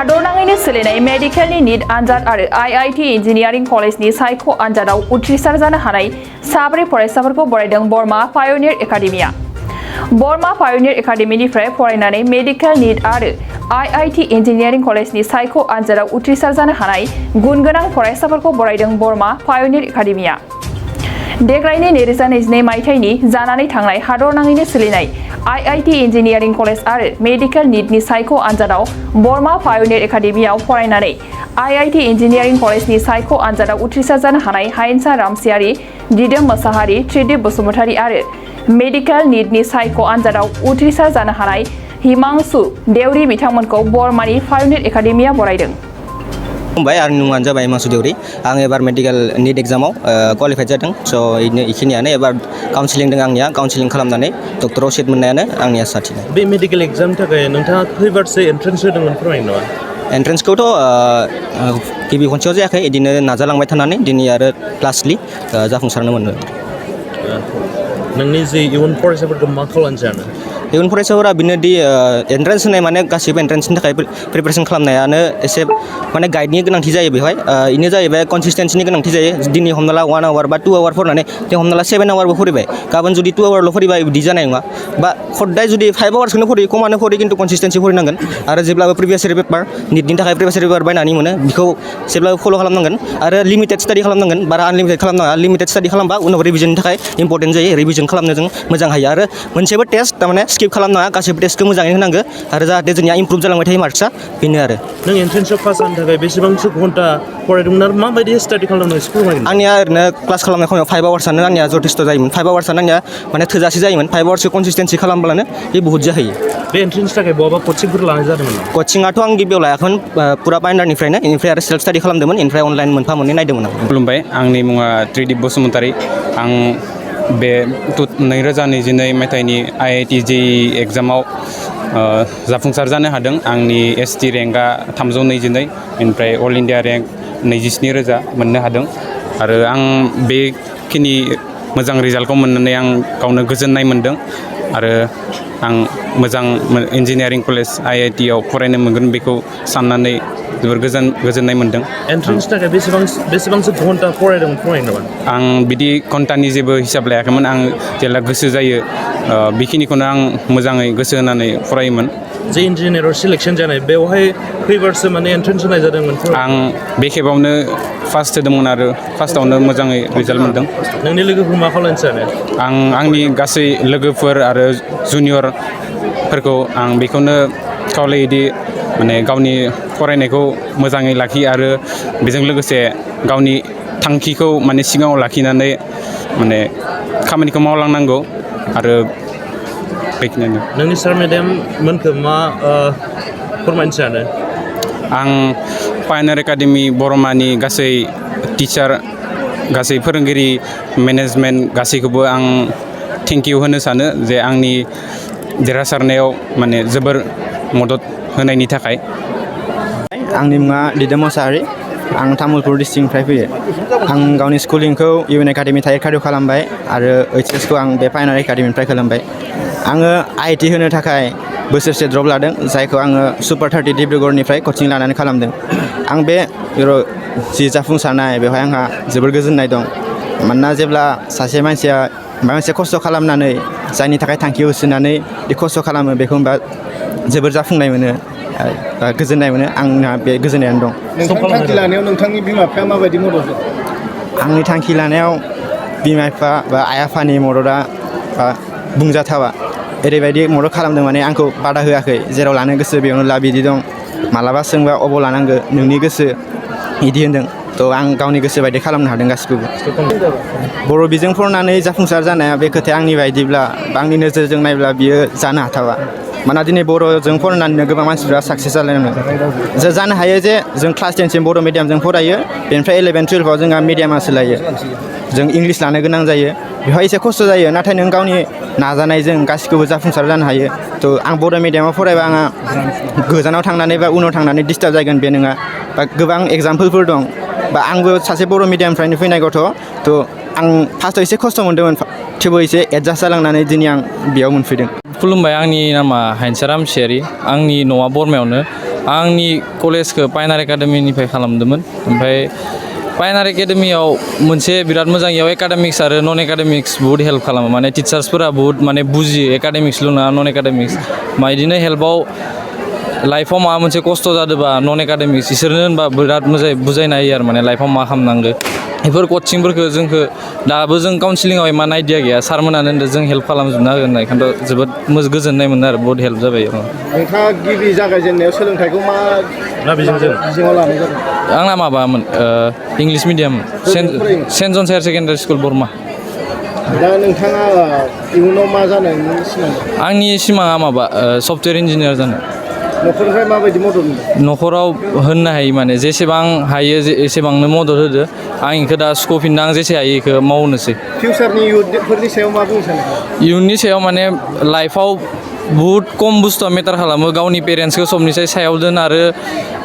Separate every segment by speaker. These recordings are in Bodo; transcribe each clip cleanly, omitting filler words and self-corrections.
Speaker 1: हादरनाङैनो सोलिनाय मेडिकेलनि नीट आनजाद आरो IIT इन्जिनियारिं कलेजनि सायख' आनजादाव उथ्रिसार जानो हानाय साब्रै फरायसाफोरखौ बरायदों बरमा पायनियर एकाडेमिया। बरमा पायनियर एकाडेमिनिफ्राय फरायनानै मेडिकेल नीट आरो IIT इन्जिनियारिं कलेजनि सायख' आनजादाव उथ्रिसार जानो हानाय गुनगोनां फरायसाफोरखौ बरायदों बरमा पायनियर एकाडेमिया। देग्लायनि 2022 मायथाइनि जानानै थांनाय हादरनाङैनो सोलिनाय IIT इन्जिनियारिं कलेज आरो मेडिकेल नीटनि सायख' आनजादाव बरमा पायनियर एकाडेमियाव फरायनानै IIT इन्जिनियारिं कलेजनि सायख' आनजादाव उथ्रिसार जानो हानाय हायेनसा रामसियारि, दिदोम मोसाहारि, त्रिदिप बसुमतारी आरो मेडिकेल नीटनि सायख' आनजादाव उथ्रिसार जानो हानाय हिमांशु देउरि बिथांमोनखौ बरमानि पायनियर एकाडेमिया बरायदों।
Speaker 2: खुलुमबाय, आंनि मुङानो जाबाय हिमांशु देउरि। आं एबार मेडिकेल नीट एग्जामाव क्वालिफाइड जादों। स' इखिनियानो एबार काउन्सिलिं दं आंनिया। काउन्सिलिं खालामनानै डक्टराव सिट मोननायानो आंनि आसा।
Speaker 3: बे मेडिकेल एग्जामनि थाखाय नोंथाङा खैबारसो एन्ट्रेन्स होदोंमोन फोरमायनो नामा?
Speaker 2: एन्ट्रेन्सखौथ' गिबि खनसेयाव जायाखै, बिदिनो नाजालांबाय थानानै दिनै आरो लास्टलि जाफुंसारनो मोनदों।
Speaker 3: नोंनि जे इयुन फरायसाफोरखौ मा खालामनो सानो?
Speaker 2: इयुन फरायसाफोरा बिनोदि एन्ट्रेन्स होनाय माने गासैबो एन्ट्रेन्सनि थाखाय प्रिपेरेसन खालामनायानो एसे माने गाइडनि गोनांथि जायो। बेवहाय बेनो जाहैबाय कनसिस्टेन्सिनि गोनांथि जायो। दिनै हमना ला 1 आवार बा 2 आवार फरायनानै जों हमना ला 7 आवारबो फरायबाय, गाबोन जुदि 2 आवारल' फरायबाय बिदि जानाय नङा। बा हदाय जुदि 5 आवार्सखौनो फरायो, खमानो फरायो, खिन्थु कनसिस्टेन्सि फरायनांगोन। आरो जेब्लाबो प्रिभियास इयार पेपार नीटनि थाखाय प्रिभियास इयार पेपार बायनानै मोनो, बेखौ जेब्लाबो फल' खालामनांगोन। आरो लिमिटेड स्टाडि खालामनांगोन, बारा आनलिमिटेड खालामनाङा। लिमिटेड स्टाडि खालामबा उनाव रिभिजननि थाखाय इम्परटेन्ट जायो। रिभिजन खालामनो जों मोजां हायो। आरो मोनसेबो टेस्ट थारमाने स्किप खालामनाङा, गासैबो टेस्टखौ मोजाङै होनांगौ आरो जाहाथे जोंनिया इमप्रुभ जालांबाय थायो मार्कसा, बेनो आरो।
Speaker 3: नों एन्ट्रेन्सआव पास जानो थाखाय बेसेबांसो घन्टा फरायदोंमोन आरो माबायदि स्टाडि खालामदों एसे फोरमायगोन?
Speaker 2: आंनिया ओरैनो क्लास खालामनाय समाव 5 आवार्सआनो आंनिया जथेस्थ' जायोमोन। 5 आवार्सआनो आंनिया माने थोजासे जायोमोन। 5 आवार्सखौ कनसिस्टेन्सि खालामब्लानो बे बुहुत जाहैयो।
Speaker 3: बे एन्ट्रेन्सनि थाखाय बहाबा कचिंफोर लानाय जादोंमोन नामा?
Speaker 2: कचिंआथ' आं गिबियाव लायाखैमोन, पुरा बाइन्डारनिफ्रायनो। बेनिफ्राय आरो सेल्फ स्टाडि खालामदोंमोन, बेनिफ्राय अनलाइन मोनफा मोननै नायदोंमोन आं।
Speaker 4: खुलुमबाय, आंनि मुङा त्रिदिप बसुमतारी। आं बे 2022 मायथाइनि IIT JEE एग्जामाव जाफुंसार जानो हादों। आंनि ST रेंकआ 322, बेनिफ्राय अल इन्डिया रेंक 27,000 मोननो हादों। आरो आं बेखिनि मोजां रिजाल्टखौ मोननानै आं गावनो गोजोननाय मोनदों। आरो आं मोजां इन्जिनियारिं कलेज IIT आव फरायनो मोनगोन बेखौ साननानै जोबोर गोजोननाय मोनदों।
Speaker 3: एन्ट्रेन्सनि थाखाय बेसेबांसो घन्टा फरायदोंमोन फोरमायनो नामा?
Speaker 4: आं बिदि घन्टानि जेबो हिसाब लायाखैमोन। आं जेब्ला गोसो जायो बेखिनिखौनो आं मोजाङै गोसो होनानै फरायोमोन।
Speaker 3: जे इन्जिनियाराव सिलेक्सन जानाय, बेवहाय खैबारसो माने एन्ट्रेन्स होनाय जादोंमोन?
Speaker 4: आं बे खेबावनो फार्स्ट होदोंमोन आरो फार्स्टआवनो मोजाङै रिजाल्ट मोनदों।
Speaker 3: नोंनि लोगोफोर मा खालामनो सानो?
Speaker 4: आं आंनि गासै लोगोफोर आरो जुनियरफोरखौ आं बेखौनो खावलायोदि माने गावनि फरायनायखौ मोजाङै लाखि आरो बेजों लोगोसे गावनि थांखिखौ माने सिगाङाव लाखिनानै माने खामानिखौ मावलांनांगौ। आरो बेखिनियानो।
Speaker 3: नोंनि सार मेडाम मोनखौ मा फोरमायनो सानो?
Speaker 4: आं पायनियर एकाडेमि बरमानि गासै टिचार, गासै फोरोंगिरि, मेनेजमेन्ट गासैखौबो आं थेंक इउ होनो सानो जे आंनि देरहासारनायाव माने जोबोर मदद होनायनि थाखाय।
Speaker 5: आंनि मुङा दिदोम मोसाहारि। आं तामुलपुर डिस्ट्रिक्टनिफ्राय फैयो। आं गावनि स्कुलिंखौ UN एकाडेमि थाइखारियाव खालामबाय आरो HS खौ आं बे पायनियर एकाडेमिनिफ्राय खालामबाय। आङो IIT होनो थाखाय बोसोरसे ड्रप लादों, जायखौ आङो सुपार 30 डिब्रुगड़निफ्राय कचिं लानानै खालामदों। आं बे जि जाफुंसारनाय, बेवहाय आंहा जोबोर गोजोननाय दं। मानोना जेब्ला सासे मानसिया माबा मोनसे खस्थ' खालामनानै, जायनि थाखाय थांखि होसोनानै बे खस्थ' खालामो, बेखौ होनबा जोबोर जाफुंनाय मोनो, गोजोननाय मोनो। आंना बे गोजोननायानो दं।
Speaker 6: नोंथांनि थांखि लानायाव नोंथांनि बिमा बिफाया माबायदि मदद होदों?
Speaker 5: आंनि थांखि लानायाव बिमा बिफा बा आइ आफानि मददआ बुंजाथावा। ओरैबायदि मदद खालामदों, माने आंखौ बादा होआखै। जेराव लानो गोसो बेयावनो ला, बिदि दं। मालाबा सोंबा अबाव लानांगो, नोंनि गोसो, बिदि होन्दों। थ' आं गावनि गोसो बायदि खालामनो हादों गासिखौबो। बर' बिजों फरायनानै जाफुंसार जानाया, बे खोथाया आंनि बायदिब्ला बा आंनि नोजोरजों नायब्ला बियो जानो हाथावा। मानोना दिनै बर'जों फरायनानैनो गोबां मानसिफ्रा साक्सेस जालांदों। जानो हायो जे जों क्लास 10सिम बर' मिडियामजों फरायो, बेनिफ्राय 11, 12आव जोंहा मिडियामा सोलायो। जों इंलिस लानो गोनां जायो, बेवहाय एसे खस्थ' जायो। नाथाय नों गावनि नाजानायजों गासिखौबो जाफुंसार जानो हायो। थ' आं बर' मिडियामाव फरायबा आंहा गोजानाव थांनानै बा उनाव थांनानै डिस्टार्ब जागोन बे नङा। बा गोबां एग्जाम्पोलफोर दं। बा आंबो सासे बर' मिडियामनिफ्रायनो फैनाय गथ'। थ' आं फार्स्टआव एसे खस्थ' मोन्दोंमोन, थेवबो एसे एडजास्ट जालांनानै दिनै आं बेयाव मोनफैदों।
Speaker 7: खुलुमबाय, आंनि नामा हायेनसा रामसियारि। आंनि न'आ बरमायावनो। आंनि कलेजखौ पायनार एकाडेमिनिफ्राय खालामदोंमोन ओमफ्राय पायनार एकाडेमियाव मोनसे बिराद मोजां इयाव एकाडेमिक्स आरो नन एकाडेमिक्स बहुत हेल्प खालामो माने टिचार्सफोरा बहुत माने बुजियो एकाडेमिक्सल' नङा नन एकाडेमिक्स बिदिनो हेल्पआव लाइफआव माबा मोनसे खस्थ' जादोंबा नन एकाडेमिक्स इसोरनो होनबा बिराद मोजाङै बुजायना होयो आरो माने लाइफआव मा खालामनांगौ बेफोर कचिंफोरखौ जोंखौ दाबो जों काउन्सिलिङाव इमान आइडिया गैया सारमोनानो होनदों जों हेल्प खालामजोबना होगोन होननाय ओंखायनोथ' जोबोद गोजोननाय मोनो आरो बहुत हेल्प जाबाय
Speaker 6: नोंथाङा गिबि जागायजेननायाव सोलोंथाइखौ मा बिजोङाव लानाय जादों
Speaker 7: आंना माबामोन English medium Saint John's higher secondary school बरमा
Speaker 6: दा नोंथाङा इयुनाव मा जानायनि सिमां
Speaker 7: आंनि सिमाङा माबा सफ्टवेयर इन्जिनियार जानो
Speaker 6: न'खरनिफ्राय माबायदि मदद मोनदों
Speaker 7: न'खराव होननो हायो माने जेसेबां हायो एसेबांनो मदद होदो आं इखौ दा सुख'फिननो आं जेसे हायो इखौ मावनोसै
Speaker 6: फिउचारनि इयुथफोरनि सायाव मा बुंनो सानो
Speaker 7: इयुननि सायाव माने लाइफआव बुहुत खम बुस्थुआ मेटार खालामो गावनि पेरेन्ट्सखौ सबनिसाय सायाव दोन आरो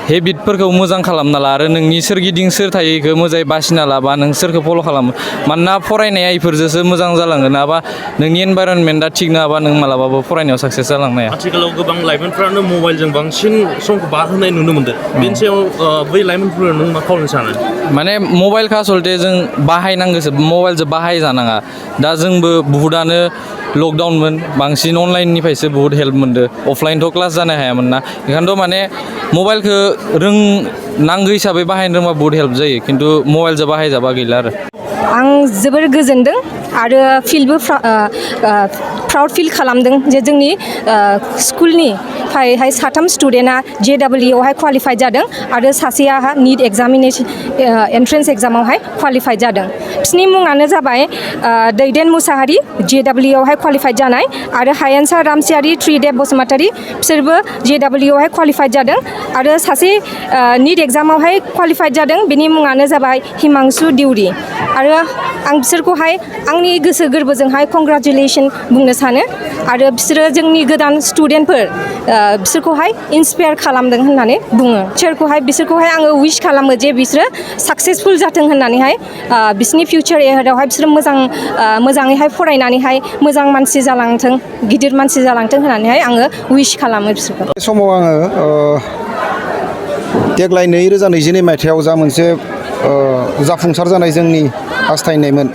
Speaker 7: हेबिटफोरखौ मोजां खालामना ला आरो नोंनि सोरगिदिं सोर थायो इखौ मोजाङै बासिना लाबा नों सोरखौ फल' खालामो मानोना फरायनाया इफोरजोंसो मोजां जालांगोन नङाबा नोंनि एनभाइरनमेन्टआ थिग नङाबा नों मालाबाबो फरायनायाव साक्सेस जालांनो हाया
Speaker 3: आथिखालाव गोबां लाइमोनफ्रानो मबाइलजों बांसिन समखौ बारहोनाय नुनो मोनदों बेनि सायाव बै लाइमोनफोरा नों मा खालामनो सानो
Speaker 7: माने मबाइलखौ आसलथे जों बाहायनांगौसो मबाइलजों बाहायजानाङा दा जोंबो बुहुदानो लकडाउनमोन बांसिन अनलाइननिफ्रायसो बुहुत हेल्प मोनदों अफलाइनथ' क्लास जानो हायामोन ना बेखायनोथ' माने मबाइलखौ नांगौ हिसाबै बाहायनो रोंबा बुहुत हेल्प जायो खिन्थु मबाइलजों बाहायजाबा गैला आरो
Speaker 8: आं जोबोर गोजोनदों आरो फिलबो प्राउड फिल खालामदों जे जोंनि स्कुलनिफ्रायहाय साथाम स्टुडेन्टआ JEEआवहाय क्वालिफाइड जादों आरो सासेयाहा नीट एग्जामिनेशन एन्ट्रेन्स एग्जामावहाय क्वालिफाइड जादों बिसोरनि मुङानो जाबाय दैदेन मुसाहारि JEEआवहाय क्वालिफाइड जानाय आरो हायेनसा रामसियारि त्रिदेब बसुमतारी बिसोरबो JEEआवहाय क्वालिफाइड जादों आरो सासे नीट एग्जामावहाय क्वालिफाइड जादों बेनि मुङानो जाबाय हिमांशु दिउरि आरो आं बिसोरखौहाय आंनि गोसो गोरबोजोंहाय कंग्रेचुलेसन बुंनो सानो आरो बिसोरो जोंनि गोदान स्टुडेन्टफोर बिसोरखौहाय इन्सपायार खालामदों होननानै बुङो बिसोरखौहाय आङो उइश खालामो जे बिसोरो साक्सेसफुल जाथों होननानैहाय बिसोरनि फिउचार एहेडआवहाय बिसोरो मोजाङैहाय फरायनानैहाय मोजां मानसि जालांथों गिदिर मानसि जालांथों होननानैहाय आङो उइश खालामो बिसोरखौ
Speaker 9: बे समाव आङो देग्लाय 2022 मायथाइयाव जा मोनसे जाफुंसार जानाय जोंनि हास्थायनायमोन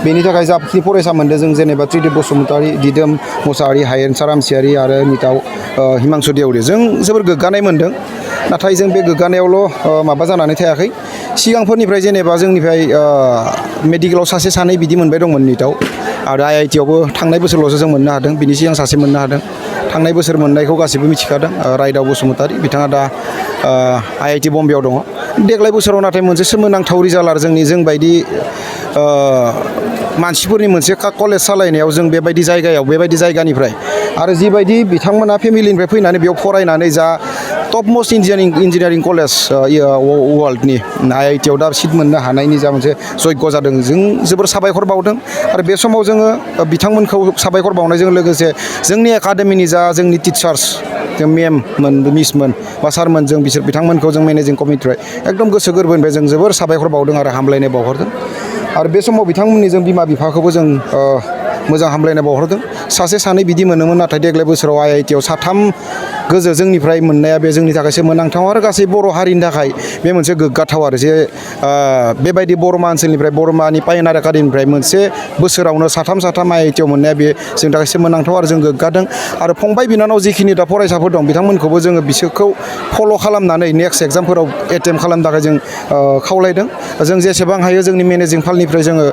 Speaker 9: बेनि थाखाय जाखिनि फरायसा मोनदों जों जेनेबा त्रिदेब बसुमतारी दिदोम मुसाहारि हायेनसा रामसियारि आरो नीटआव हिमांशु देउरि जों जोबोर गोग्गानाय मोनदों नाथाय जों बे गोग्गानायावल' माबा जानानै थायाखै सिगांफोरनिफ्राय जेनेबा जोंनिफ्राय मेडिकेलाव सासे सानै बिदि मोनबाय दंमोन नीटआव आरो IITआवबो थांनाय बोसोरल'सो जों मोननो हादों बिनि सिगां सासे मोननो हादों थांनाय बोसोर मोननायखौ गासैबो मिथिखादों रायदाव बसुमतारी बिथाङा दा IIT बम्बेआव दङ देग्लाय बोसोराव नाथाय मोनसे सोमोनांथाव रिजाल्ट जोंबायदि मानसिफोरनि मोनसे कलेज सालायनायाव जों बेबायदि जायगानिफ्राय आरो जिबायदि बिथांमोना फेमिलिनिफ्राय फैनानै बेयाव फरायनानै जा टप मस्ट इन्जिनियारिं कलेज वर्ल्डनि IITआव दा सिट मोननो हानायनि जा मोनसे जग्य जादों जों जोबोर साबायखर बावदों आरो बे समाव जोङो बिथांमोनखौ साबायखर बावनायजों लोगोसे जोंनि एकाडेमिनि जा जोंनि टिचार्स जों मेममोन मिसमोन बा सारमोन जों बिथांमोनखौ जों मेनेजिं कमिटिनिफ्राय एकदम गोसो गोरबोनिफ्राय जों जोबोर साबायखर बावदों आरो हामलायनाय बावहरदों आरो बे समाव बिथांमोननि जों बिमा बिफाखौबो जों मोजां हामलायनाय बावहरदों सासे सानै बिदि मोनोमोन नाथाय देग्लाय बोसोराव IITआव साथाम गोजो जोंनिफ्राय मोननाया बे जोंनि थाखाय सोमोनांथाव आरो गासै बर' हारिनि थाखाय बे मोनसे गोग्गाथाव आरो जे बेबायदि बरमा ओनसोलनिफ्राय बरमानि पायनार एकाडेमिनिफ्राय मोनसे बोसोरावनो साथाम IITआव मोननाया बे जोंनि थाखाय सोमोनांथाव आरो जों गोग्गादों आरो फंबाय बिनानाव जिखिनि दा फरायसाफोर दं बिथांमोनखौबो जोङो बिसोरखौ फल' खालामनानै नेक्स्ट एग्जामफोराव एटेम्प खालामनो थाखाय जों खावलायदों जों जेसेबां हायो जोंनि मेनेजिं फालनिफ्राय जोङो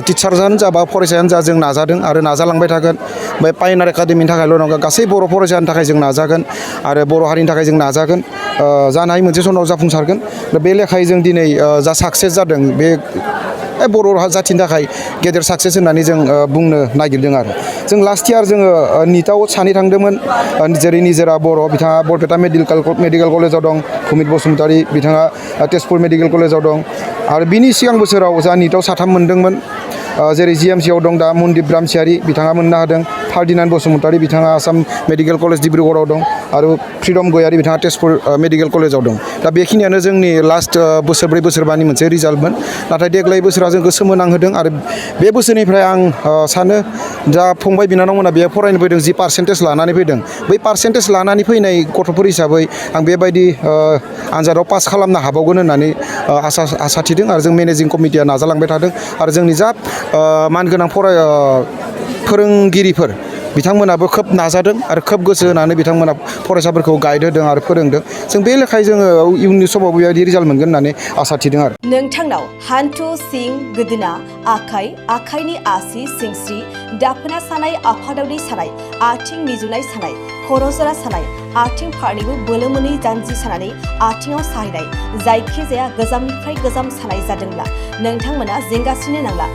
Speaker 9: टिचार्सआनो जा बा फरायसायानो जा जों नाजादों आरो नाजालांबाय थागोन बे पायनार एकाडेमिनि थाखायल' नङा गासै बर' फरायसानि थाखाय जों नाजागोन आरो बर' हारिनि थाखाय जों नाजागोन जानो हायो मोनसे समाव जाफुंसारगोन बे लेखायै जों दिनै जा साक्सेस जादों बे बर' जाथिनि थाखाय गेदेर साक्सेस होननानै जों बुंनो नागिरदों आरो जों लास्ट इयार जोङो नीटआव सानै थांदोंमोन जेरै निजोरा बर' बिथाङा बरपेटा मेडिकेल कलेजाव दं भुमित बसुमतारी बिथाङा तेजपुर मेडिकेल कलेजाव दं आरो बिनि सिगां बोसोराव जा नीटआव साथाम मोनदोंमोन जेरै GMCआव दं दा मनदिप रामसियारि बिथाङा मोननो हादों फार्दिनान्द बसुमतारी बिथाङा आसाम मेडिकेल कलेज डिब्रुगड़आव दं आरो फ्रिदम गयारी बिथाङा तेजपुर मेडिकेल कलेजाव दं दा बेखिनियानो जोंनि लास्ट बोसोरब्रै बोसोरबानि मोनसे रिजाल्टमोन नाथाय देग्लाय बोसोरा जोंखौ सोमोनांहोदों आरो बे बोसोरनिफ्राय आं सानो जा फंबाय बिनानावमोना बेयाव फरायनो फैदों जि पार्सेन्टेज लानानै फैदों बै पार्सेन्टेज लानानै फैनाय गथ'फोर हिसाबै आं बेबायदि आनजादाव पास खालामनो हाबावगोन होननानै आसा थिदों आरो जों मेनेजिं कमिटिया नाजालांबाय थादों आरो जोंनि जा मानगोनां फोरोंगिरिफोर बिथांमोनाबो खोब नाजादों आरो खोब गोसो होनानै बिथांमोना फरायसाफोरखौ गाइड होदों आरो फोरोंदों जों बे लेखायै जोङो इयुननि समाव बेबायदि रिजाल्ट मोनगोन होननानै आसा थिदों आरो
Speaker 10: नोंथांनाव हान्थु सिं गोदोना आखाइनि आसि सिंस्रि दाफोना सानाय आफादावदै सानाय आथिं मिजुनाय सानाय खर' जरा सानाय आथिं फारनैबो बोलो मोनै जानजि सानानै आथिङाव साहैनाय जायखिजाया गोजामनिफ्राय गोजाम सानाय जादोंब्ला नोंथांमोना जिंगासिनो नांला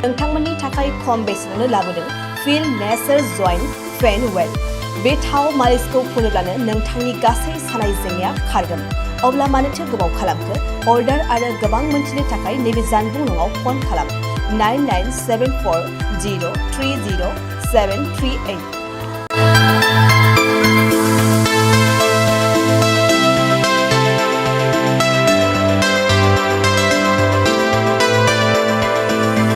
Speaker 10: नोंथांमोननि थाखाय खम बेसेनावनो लाबोदों फिल नेचार जइन्ट फेन वेल बे थाव मालिसखौ फुनोब्लानो नोंथांनि गासै सानाय जेंनाया खारगोन अब्ला मानोथो गोबाव खालामखो अर्डार आरो गोबां मोनथिनो थाखाय नैबे जानबुं नङाव फन खालाम 9974030738